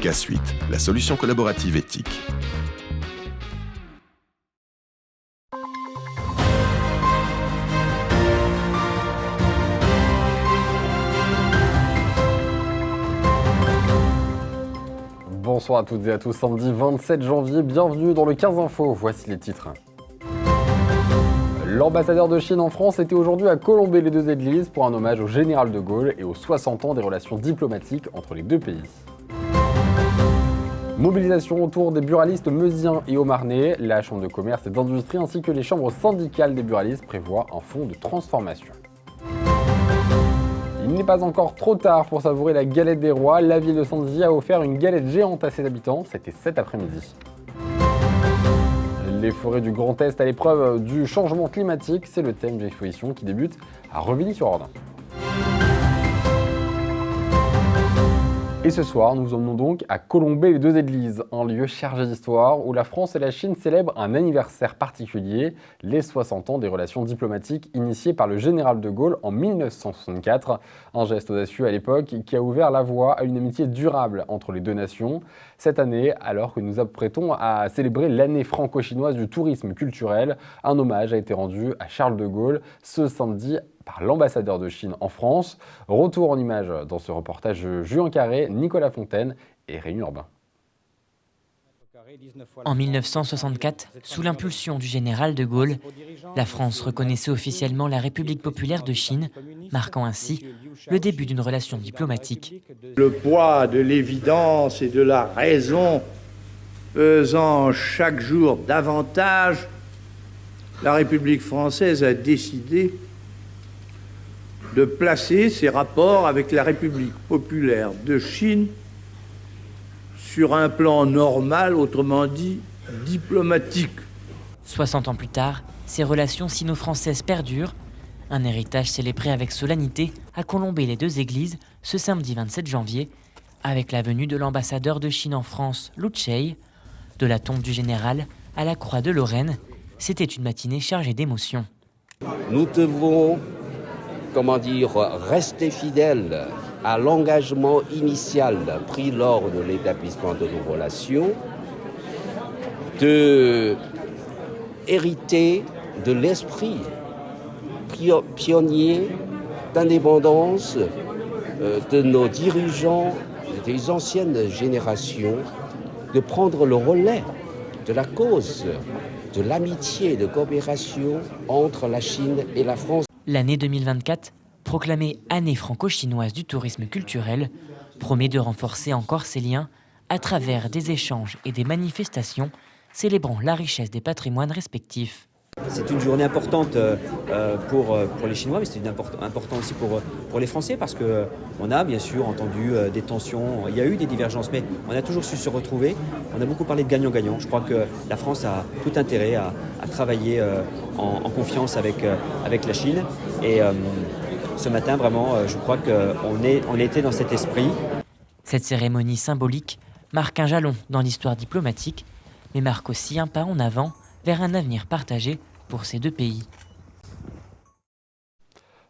K-Suite, la solution collaborative éthique. Bonsoir à toutes et à tous, samedi 27 janvier, bienvenue dans le 15 Info, voici les titres. L'ambassadeur de Chine en France était aujourd'hui à Colombey-les-Deux-Églises pour un hommage au général de Gaulle et aux 60 ans des relations diplomatiques entre les deux pays. Mobilisation autour des buralistes meusiens et haut-marnais, la Chambre de commerce et d'industrie ainsi que les chambres syndicales des buralistes prévoient un fonds de transformation. Il n'est pas encore trop tard pour savourer la galette des rois. La ville de Saint-Dizier a offert une galette géante à ses habitants. C'était cet après-midi. Les forêts du Grand Est à l'épreuve du changement climatique, c'est le thème d'une exposition qui débute à Revigny-sur-Ordre. Et ce soir, nous emmenons donc à Colombey-les-Deux-Églises, un lieu chargé d'histoire où la France et la Chine célèbrent un anniversaire particulier, les 60 ans des relations diplomatiques initiées par le général de Gaulle en 1964. Un geste audacieux à l'époque qui a ouvert la voie à une amitié durable entre les deux nations. Cette année, alors que nous apprêtons à célébrer l'année franco-chinoise du tourisme culturel, un hommage a été rendu à Charles de Gaulle ce samedi par l'ambassadeur de Chine en France. Retour en images dans ce reportage de Julien Carré, Nicolas Fontaine et Rémi Urbain. En 1964, sous l'impulsion du général de Gaulle, la France reconnaissait officiellement la République populaire de Chine, marquant ainsi le début d'une relation diplomatique. Le poids de l'évidence et de la raison pesant chaque jour davantage, la République française a décidé de placer ses rapports avec la République populaire de Chine sur un plan normal, autrement dit diplomatique. 60 ans plus tard, ces relations sino-françaises perdurent, un héritage célébré avec solennité à Colombey-les-Deux-Églises ce samedi 27 janvier, avec la venue de l'ambassadeur de Chine en France, Lu Chei. De la tombe du général à la Croix de Lorraine, c'était une matinée chargée d'émotions. Nous devons rester fidèles à l'engagement initial pris lors de l'établissement de nos relations, de hériter de l'esprit pionnier d'indépendance de nos dirigeants des anciennes générations, de prendre le relais de la cause de l'amitié et de coopération entre la Chine et la France. L'année 2024, proclamée année franco-chinoise du tourisme culturel, promet de renforcer encore ces liens à travers des échanges et des manifestations célébrant la richesse des patrimoines respectifs. C'est une journée importante pour les Chinois, mais c'est important aussi pour les Français parce qu'on a bien sûr entendu des tensions, il y a eu des divergences, mais on a toujours su se retrouver. On a beaucoup parlé de gagnant-gagnant. Je crois que la France a tout intérêt à travailler en confiance avec la Chine. Et ce matin, vraiment, je crois qu'on était dans cet esprit. Cette cérémonie symbolique marque un jalon dans l'histoire diplomatique, mais marque aussi un pas en avant vers un avenir partagé pour ces deux pays.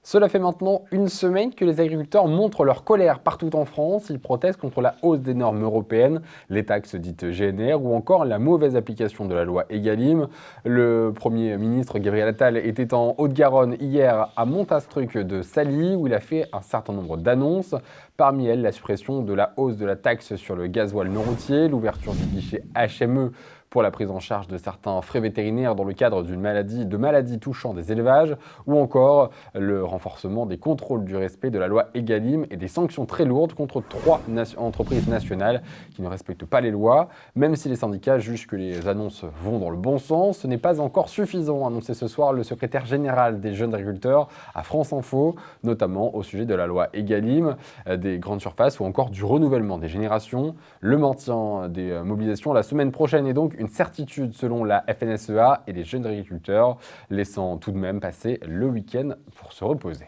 Cela fait maintenant une semaine que les agriculteurs montrent leur colère partout en France. Ils protestent contre la hausse des normes européennes, les taxes dites GNR ou encore la mauvaise application de la loi Egalim. Le Premier ministre Gabriel Attal était en Haute-Garonne hier à Montastruc de Sally où il a fait un certain nombre d'annonces. Parmi elles, la suppression de la hausse de la taxe sur le gasoil non routier, l'ouverture du guichet HME pour la prise en charge de certains frais vétérinaires dans le cadre de maladies touchant des élevages, ou encore le renforcement des contrôles du respect de la loi Egalim et des sanctions très lourdes contre 3 entreprises nationales qui ne respectent pas les lois. Même si les syndicats jugent que les annonces vont dans le bon sens, ce n'est pas encore suffisant, a annoncé ce soir le secrétaire général des jeunes agriculteurs à France Info, notamment au sujet de la loi Egalim, des grandes surfaces ou encore du renouvellement des générations. Le maintien des mobilisations la semaine prochaine est donc une certitude selon la FNSEA et les jeunes agriculteurs, laissant tout de même passer le week-end pour se reposer.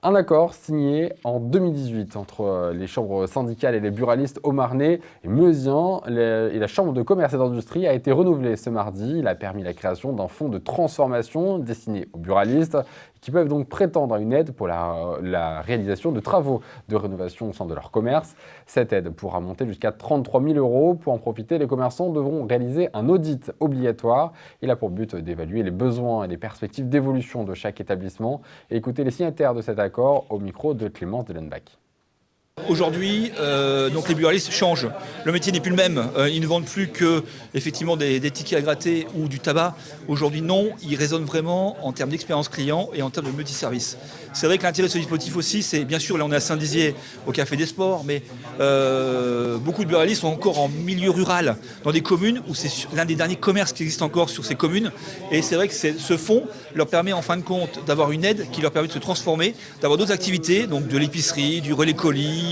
Un accord signé en 2018 entre les chambres syndicales et les buralistes haut-marnais et meusiens et la Chambre de commerce et d'industrie a été renouvelé ce mardi. Il a permis la création d'un fonds de transformation destiné aux buralistes qui peuvent donc prétendre à une aide pour la réalisation de travaux de rénovation au sein de leur commerce. Cette aide pourra monter jusqu'à 33 000 €. Pour en profiter, les commerçants devront réaliser un audit obligatoire. Il a pour but d'évaluer les besoins et les perspectives d'évolution de chaque établissement. Et écoutez les signataires de cet accord au micro de Clémence Dellenbach. Aujourd'hui, donc les buralistes changent. Le métier n'est plus le même. Ils ne vendent plus que effectivement des tickets à gratter ou du tabac. Aujourd'hui, non. Ils raisonnent vraiment en termes d'expérience client et en termes de multiservice. C'est vrai que l'intérêt de ce dispositif aussi, c'est bien sûr, là on est à Saint-Dizier, au Café des Sports, mais beaucoup de buralistes sont encore en milieu rural, dans des communes où c'est l'un des derniers commerces qui existe encore sur ces communes. Et c'est vrai que ce fonds leur permet en fin de compte d'avoir une aide qui leur permet de se transformer, d'avoir d'autres activités, donc de l'épicerie, du relais colis,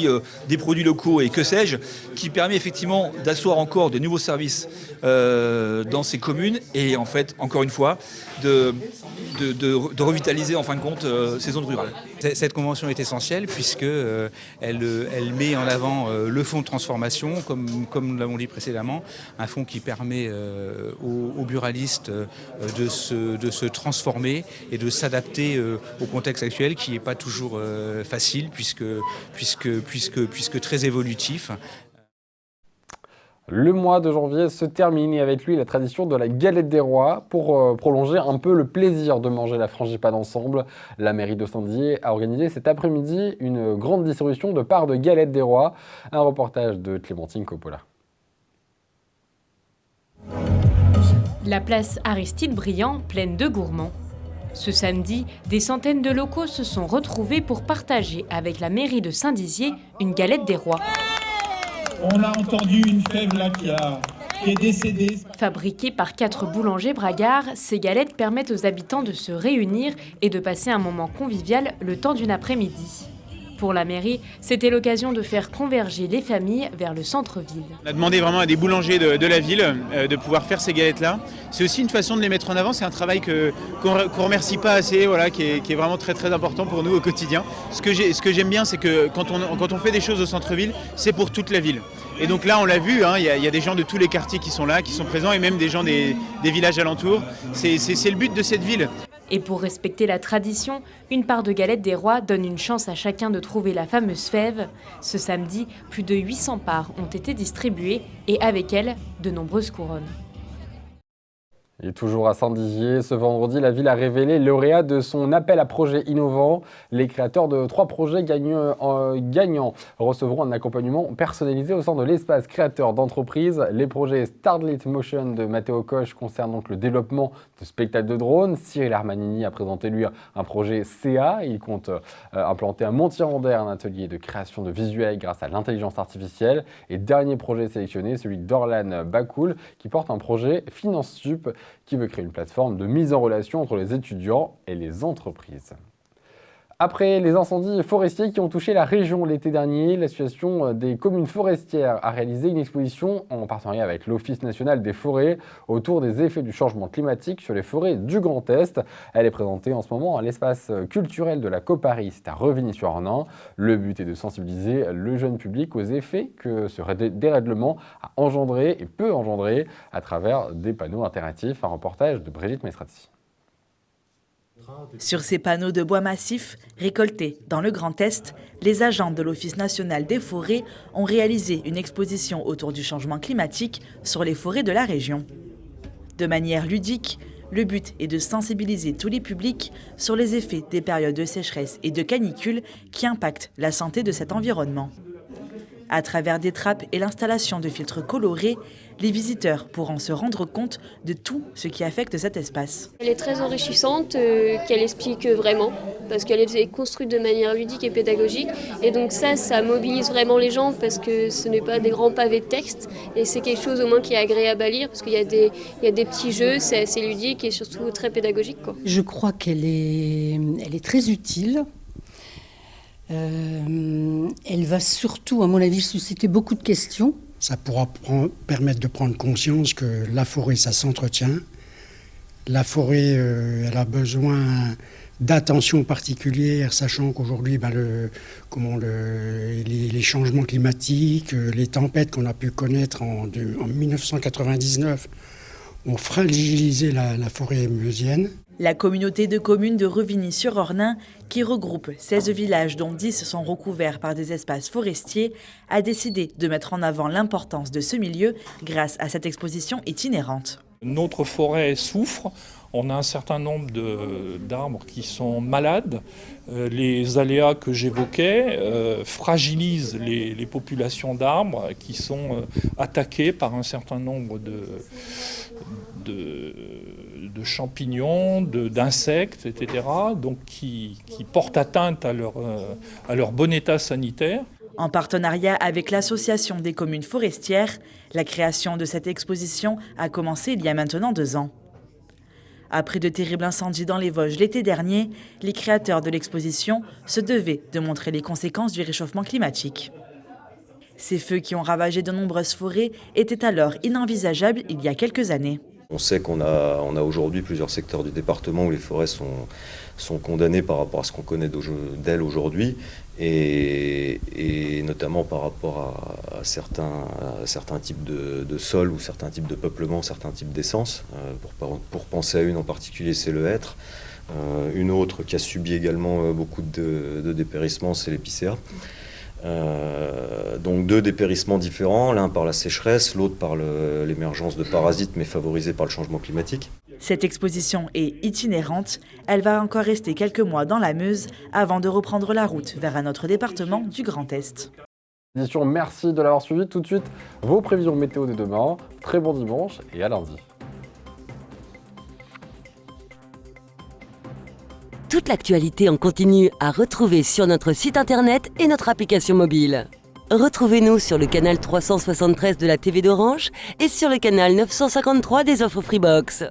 des produits locaux et que sais-je, qui permet effectivement d'asseoir encore de nouveaux services dans ces communes et en fait, encore une fois, de revitaliser en fin de compte ces zones rurales. Cette convention est essentielle puisque elle met en avant le fonds de transformation, comme nous l'avons dit précédemment, un fonds qui permet aux buralistes de se transformer et de s'adapter au contexte actuel qui n'est pas toujours facile puisque très évolutif. Le mois de janvier se termine et avec lui la tradition de la galette des rois. Pour prolonger un peu le plaisir de manger la frangipane ensemble, la mairie de Saint-Dizier a organisé cet après-midi une grande distribution de parts de galettes des rois. Un reportage de Clémentine Coppola. La place Aristide Briand, pleine de gourmands. Ce samedi, des centaines de locaux se sont retrouvés pour partager avec la mairie de Saint-Dizier une galette des rois. On a entendu une fève là qui est décédée. Fabriquées par 4 boulangers bragards, ces galettes permettent aux habitants de se réunir et de passer un moment convivial le temps d'une après-midi. Pour la mairie, c'était l'occasion de faire converger les familles vers le centre-ville. On a demandé vraiment à des boulangers de la ville de pouvoir faire ces galettes-là. C'est aussi une façon de les mettre en avant. C'est un travail qu'on ne remercie pas assez, voilà, qui est vraiment très très important pour nous au quotidien. Ce que j'aime bien, c'est que quand on fait des choses au centre-ville, c'est pour toute la ville. Et donc là, on l'a vu, hein, y a des gens de tous les quartiers qui sont là, qui sont présents, et même des gens des villages alentours. C'est le but de cette ville. Et pour respecter la tradition, une part de galette des rois donne une chance à chacun de trouver la fameuse fève. Ce samedi, plus de 800 parts ont été distribuées et avec elles, de nombreuses couronnes. Et toujours à Saint-Dizier, ce vendredi, la ville a révélé lauréat de son appel à projets innovants. Les créateurs de 3 projets gagnants recevront un accompagnement personnalisé au sein de l'espace créateur d'entreprise. Les projets Starlit Motion de Matteo Koch concernent donc le développement de spectacles de drones. Cyril Armanini a présenté lui un projet CA. Il compte implanter à Montier-en-Der un atelier de création de visuels grâce à l'intelligence artificielle. Et dernier projet sélectionné, celui d'Orlan Bakoul, qui porte un projet FinanceSup, qui veut créer une plateforme de mise en relation entre les étudiants et les entreprises. Après les incendies forestiers qui ont touché la région l'été dernier, l'association des communes forestières a réalisé une exposition en partenariat avec l'Office national des forêts autour des effets du changement climatique sur les forêts du Grand Est. Elle est présentée en ce moment à l'espace culturel de la Coparie, c'est à Revigny-sur-Ornain. Le but est de sensibiliser le jeune public aux effets que ce dérèglement a engendré et peut engendrer à travers des panneaux interactifs. Un reportage de Brigitte Mestrati. Sur ces panneaux de bois massif récoltés dans le Grand Est, les agents de l'Office national des forêts ont réalisé une exposition autour du changement climatique sur les forêts de la région. De manière ludique, le but est de sensibiliser tous les publics sur les effets des périodes de sécheresse et de canicule qui impactent la santé de cet environnement. À travers des trappes et l'installation de filtres colorés, les visiteurs pourront se rendre compte de tout ce qui affecte cet espace. Elle est très enrichissante, qu'elle explique vraiment, parce qu'elle est construite de manière ludique et pédagogique. Et donc ça mobilise vraiment les gens, parce que ce n'est pas des grands pavés de texte, et c'est quelque chose au moins qui est agréable à lire, parce qu'il y a des petits jeux, c'est assez ludique et surtout très pédagogique, quoi. Je crois qu'elle est très utile. Elle va surtout, à mon avis, susciter beaucoup de questions. Ça pourra permettre de prendre conscience que la forêt, ça s'entretient. La forêt, elle a besoin d'attention particulière, sachant qu'aujourd'hui, les changements climatiques, les tempêtes qu'on a pu connaître en 1999 ont fragilisé la forêt meusienne. La communauté de communes de Revigny-sur-Ornain, qui regroupe 16 villages dont 10 sont recouverts par des espaces forestiers, a décidé de mettre en avant l'importance de ce milieu grâce à cette exposition itinérante. Notre forêt souffre, on a un certain nombre d'arbres qui sont malades. Les aléas que j'évoquais fragilisent les populations d'arbres qui sont attaquées par un certain nombre de champignons, d'insectes, etc., donc qui portent atteinte à leur bon état sanitaire. En partenariat avec l'Association des communes forestières, la création de cette exposition a commencé il y a maintenant 2 ans. Après de terribles incendies dans les Vosges l'été dernier, les créateurs de l'exposition se devaient de montrer les conséquences du réchauffement climatique. Ces feux qui ont ravagé de nombreuses forêts étaient alors inenvisageables il y a quelques années. On sait qu'on a aujourd'hui plusieurs secteurs du département où les forêts sont condamnées par rapport à ce qu'on connaît d'elles aujourd'hui et notamment par rapport à certains types de sols ou certains types de peuplements, certains types d'essences. Pour penser à une en particulier, c'est le hêtre. Une autre qui a subi également beaucoup de dépérissements, c'est l'épicéa. Donc 2 dépérissements différents, l'un par la sécheresse, l'autre par l'émergence de parasites mais favorisés par le changement climatique. Cette exposition est itinérante, elle va encore rester quelques mois dans la Meuse avant de reprendre la route vers un autre département du Grand Est. Merci de l'avoir suivi. Tout de suite, vos prévisions météo de demain. Très bon dimanche et à lundi. Toute l'actualité en continu à retrouver sur notre site internet et notre application mobile. Retrouvez-nous sur le canal 373 de la TV d'Orange et sur le canal 953 des offres Freebox.